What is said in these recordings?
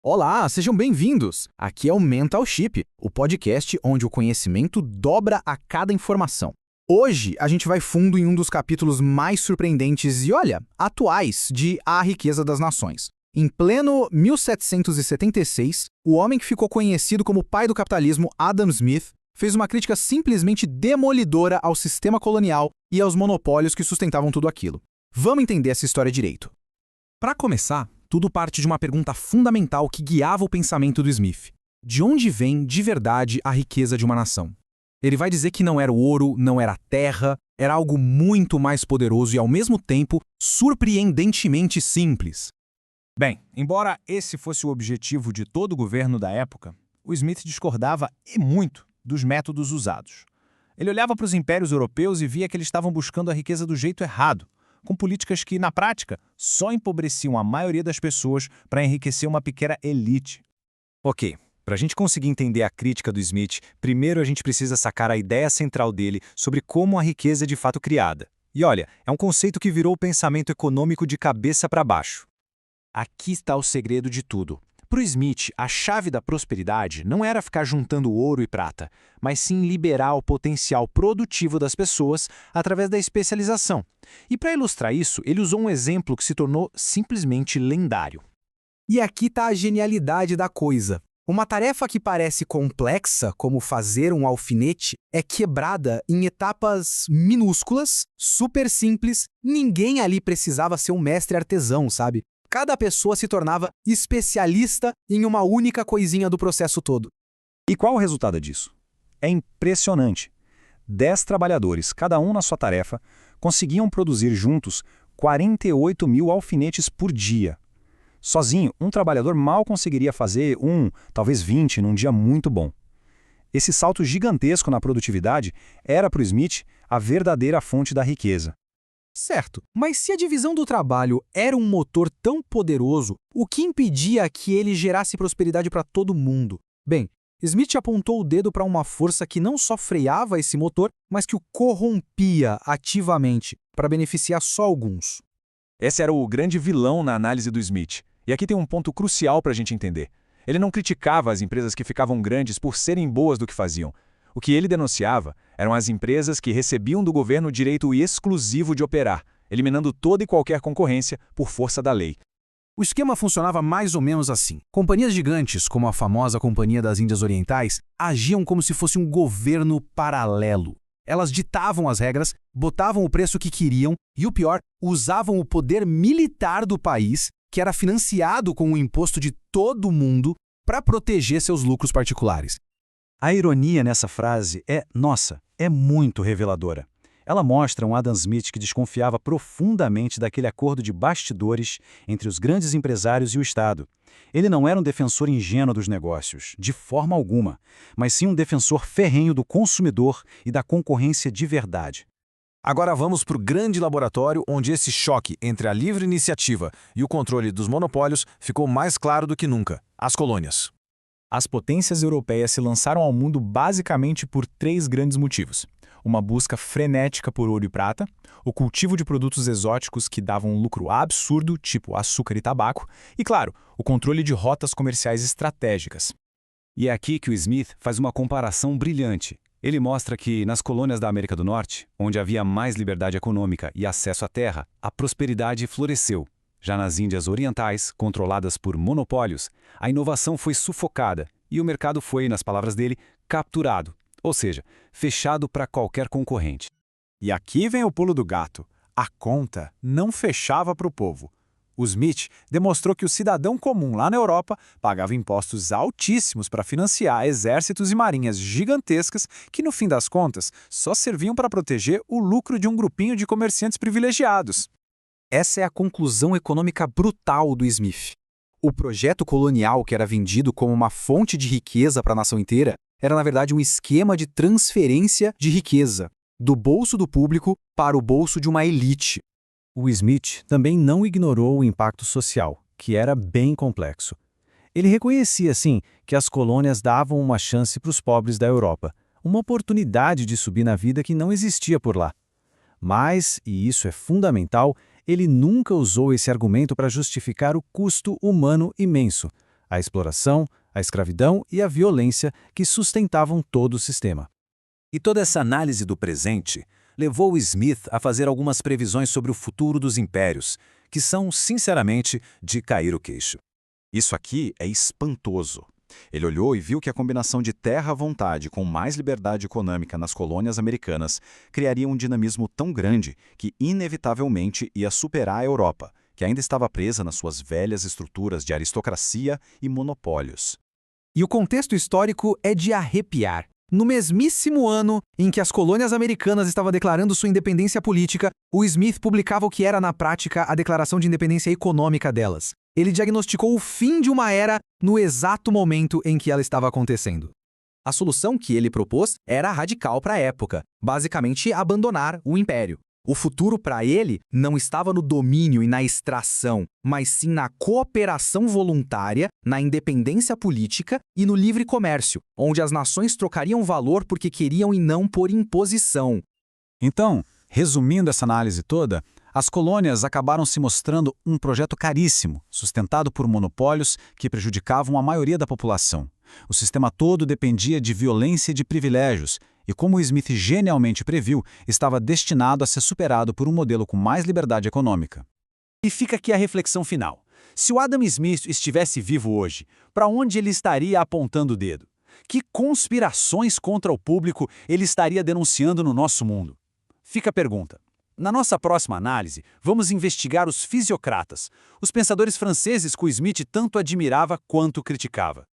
Olá, sejam bem-vindos! Aqui é o Mental Chip, o podcast onde o conhecimento dobra a cada informação. Hoje a gente vai fundo em um dos capítulos mais surpreendentes e, olha, atuais de A Riqueza das Nações. Em pleno 1776, o homem que ficou conhecido como pai do capitalismo, Adam Smith, fez uma crítica simplesmente demolidora ao sistema colonial e aos monopólios que sustentavam tudo aquilo. Vamos entender essa história direito. Para começar, tudo parte de uma pergunta fundamental que guiava o pensamento do Smith. De onde vem, de verdade, a riqueza de uma nação? Ele vai dizer que não era o ouro, não era a terra, era algo muito mais poderoso e, ao mesmo tempo, surpreendentemente simples. Bem, embora esse fosse o objetivo de todo o governo da época, o Smith discordava, e muito, dos métodos usados. Ele olhava para os impérios europeus e via que eles estavam buscando a riqueza do jeito errado, com políticas que, na prática, só empobreciam a maioria das pessoas para enriquecer uma pequena elite. Ok, para a gente conseguir entender a crítica do Smith, primeiro a gente precisa sacar a ideia central dele sobre como a riqueza é de fato criada. E olha, é um conceito que virou o pensamento econômico de cabeça para baixo. Aqui está o segredo de tudo. Para o Smith, a chave da prosperidade não era ficar juntando ouro e prata, mas sim liberar o potencial produtivo das pessoas através da especialização. E para ilustrar isso, ele usou um exemplo que se tornou simplesmente lendário. E aqui está a genialidade da coisa. Uma tarefa que parece complexa, como fazer um alfinete, é quebrada em etapas minúsculas, super simples. Ninguém ali precisava ser um mestre artesão, sabe? Cada pessoa se tornava especialista em uma única coisinha do processo todo. E qual o resultado disso? É impressionante. 10 trabalhadores, cada um na sua tarefa, conseguiam produzir juntos 48 mil alfinetes por dia. Sozinho, um trabalhador mal conseguiria fazer talvez 20 num dia muito bom. Esse salto gigantesco na produtividade era para o Smith a verdadeira fonte da riqueza. Certo, mas se a divisão do trabalho era um motor tão poderoso, o que impedia que ele gerasse prosperidade para todo mundo? Bem, Smith apontou o dedo para uma força que não só freava esse motor, mas que o corrompia ativamente, para beneficiar só alguns. Esse era o grande vilão na análise do Smith. E aqui tem um ponto crucial para a gente entender. Ele não criticava as empresas que ficavam grandes por serem boas do que faziam. O que ele denunciava eram as empresas que recebiam do governo o direito exclusivo de operar, eliminando toda e qualquer concorrência por força da lei. O esquema funcionava mais ou menos assim. Companhias gigantes, como a famosa Companhia das Índias Orientais, agiam como se fosse um governo paralelo. Elas ditavam as regras, botavam o preço que queriam e, o pior, usavam o poder militar do país, que era financiado com o imposto de todo mundo, para proteger seus lucros particulares. A ironia nessa frase é muito reveladora. Ela mostra um Adam Smith que desconfiava profundamente daquele acordo de bastidores entre os grandes empresários e o Estado. Ele não era um defensor ingênuo dos negócios, de forma alguma, mas sim um defensor ferrenho do consumidor e da concorrência de verdade. Agora vamos para o grande laboratório onde esse choque entre a livre iniciativa e o controle dos monopólios ficou mais claro do que nunca: as colônias. As potências europeias se lançaram ao mundo basicamente por 3 grandes motivos. Uma busca frenética por ouro e prata, o cultivo de produtos exóticos que davam um lucro absurdo, tipo açúcar e tabaco, e, claro, o controle de rotas comerciais estratégicas. E é aqui que o Smith faz uma comparação brilhante. Ele mostra que, nas colônias da América do Norte, onde havia mais liberdade econômica e acesso à terra, a prosperidade floresceu. Já nas Índias Orientais, controladas por monopólios, a inovação foi sufocada e o mercado foi, nas palavras dele, capturado, ou seja, fechado para qualquer concorrente. E aqui vem o pulo do gato. A conta não fechava para o povo. O Smith demonstrou que o cidadão comum lá na Europa pagava impostos altíssimos para financiar exércitos e marinhas gigantescas que, no fim das contas, só serviam para proteger o lucro de um grupinho de comerciantes privilegiados. Essa é a conclusão econômica brutal do Smith. O projeto colonial, que era vendido como uma fonte de riqueza para a nação inteira, era na verdade um esquema de transferência de riqueza, do bolso do público para o bolso de uma elite. O Smith também não ignorou o impacto social, que era bem complexo. Ele reconhecia, sim, que as colônias davam uma chance para os pobres da Europa, uma oportunidade de subir na vida que não existia por lá. Mas, e isso é fundamental, ele nunca usou esse argumento para justificar o custo humano imenso. a exploração, a escravidão e a violência que sustentavam todo o sistema. E toda essa análise do presente levou Smith a fazer algumas previsões sobre o futuro dos impérios, que são, sinceramente, de cair o queixo. Isso aqui é espantoso. Ele olhou e viu que a combinação de terra à vontade com mais liberdade econômica nas colônias americanas criaria um dinamismo tão grande que inevitavelmente ia superar a Europa, que ainda estava presa nas suas velhas estruturas de aristocracia e monopólios. E o contexto histórico é de arrepiar. No mesmíssimo ano em que as colônias americanas estavam declarando sua independência política, o Smith publicava o que era, na prática, a Declaração de Independência Econômica delas. Ele diagnosticou o fim de uma era no exato momento em que ela estava acontecendo. A solução que ele propôs era radical para a época, basicamente abandonar o império. O futuro para ele não estava no domínio e na extração, mas sim na cooperação voluntária, na independência política e no livre comércio, onde as nações trocariam valor porque queriam e não por imposição. Então, resumindo essa análise toda, as colônias acabaram se mostrando um projeto caríssimo, sustentado por monopólios que prejudicavam a maioria da população. O sistema todo dependia de violência e de privilégios, e como Smith genialmente previu, estava destinado a ser superado por um modelo com mais liberdade econômica. E fica aqui a reflexão final. Se o Adam Smith estivesse vivo hoje, para onde ele estaria apontando o dedo? Que conspirações contra o público ele estaria denunciando no nosso mundo? Fica a pergunta. Na nossa próxima análise, vamos investigar os fisiocratas, os pensadores franceses que o Smith tanto admirava quanto criticava.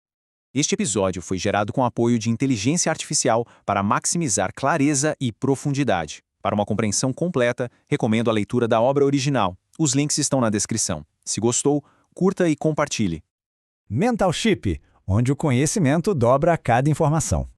Este episódio foi gerado com apoio de inteligência artificial para maximizar clareza e profundidade. Para uma compreensão completa, recomendo a leitura da obra original. Os links estão na descrição. Se gostou, curta e compartilhe. Mental Chip, onde o conhecimento dobra a cada informação.